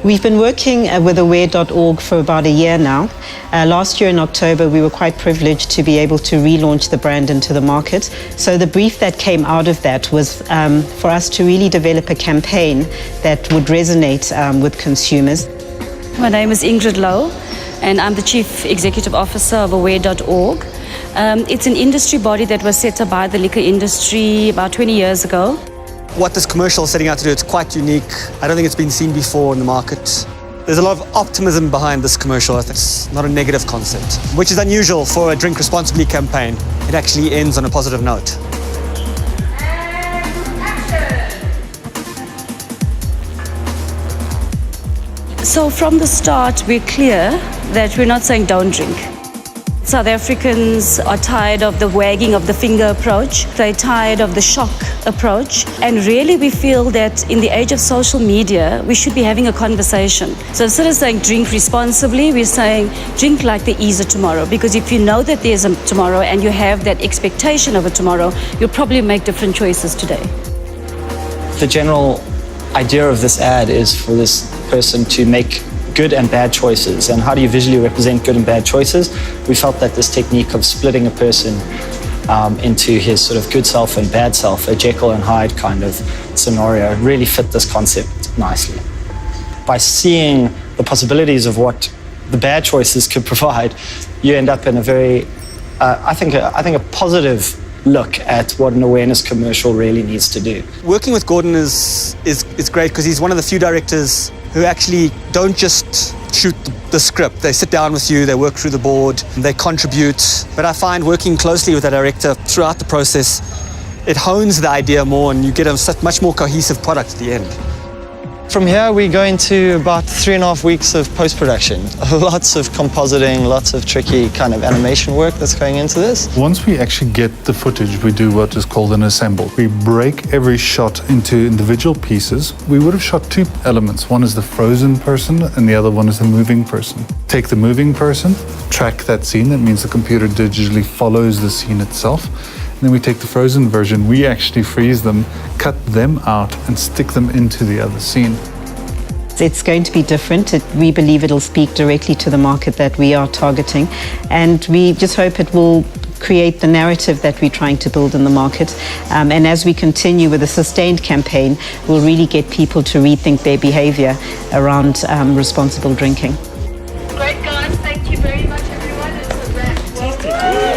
We've been working with aware.org for about a year now. Last year in October, we were quite privileged to be able to relaunch the brand into the market. So the brief that came out of that was for us to really develop a campaign that would resonate with consumers. My name is Ingrid Lowe, and I'm the Chief Executive Officer of aware.org. It's an industry body that was set up by the liquor industry about 20 years ago. What this commercial is setting out to do, it's quite unique. I don't think it's been seen before in the market. There's a lot of optimism behind this commercial. It's not a negative concept, which is unusual for a Drink Responsibly campaign. It actually ends on a positive note. So from the start, we're clear that we're not saying don't drink. South Africans are tired of the wagging of the finger approach. They're tired of the shock approach. And really we feel that in the age of social media, we should be having a conversation. So instead of saying drink responsibly, we're saying drink like there is a tomorrow. Because if you know that there's a tomorrow and you have that expectation of a tomorrow, you'll probably make different choices today. The general idea of this ad is for this person to make good and bad choices. And how do you visually represent good and bad choices? We felt that this technique of splitting a person into his sort of good self and bad self, a Jekyll and Hyde kind of scenario, really fit this concept nicely. By seeing the possibilities of what the bad choices could provide, you end up in a very, I think a positive look at what an awareness commercial really needs to do. Working with Gordon is great because he's one of the few directors who actually don't just shoot the script. They sit down with you, they work through the board, they contribute. But I find working closely with a director throughout the process, it hones the idea more and you get a much more cohesive product at the end. From here, we go into about 3.5 weeks of post-production. Lots of compositing, lots of tricky kind of animation work that's going into this. Once we actually get the footage, we do what is called an assemble. We break every shot into individual pieces. We would have shot two elements. One is the frozen person and the other one is the moving person. Take the moving person, track that scene. That means the computer digitally follows the scene itself. Then we take the frozen version, we actually freeze them, cut them out and stick them into the other scene. It's going to be different. We believe it'll speak directly to the market that we are targeting, and we just hope it will create the narrative that we're trying to build in the market. And as we continue with a sustained campaign, we'll really get people to rethink their behavior around responsible drinking. Great guys, thank you very much everyone. It's a wrap.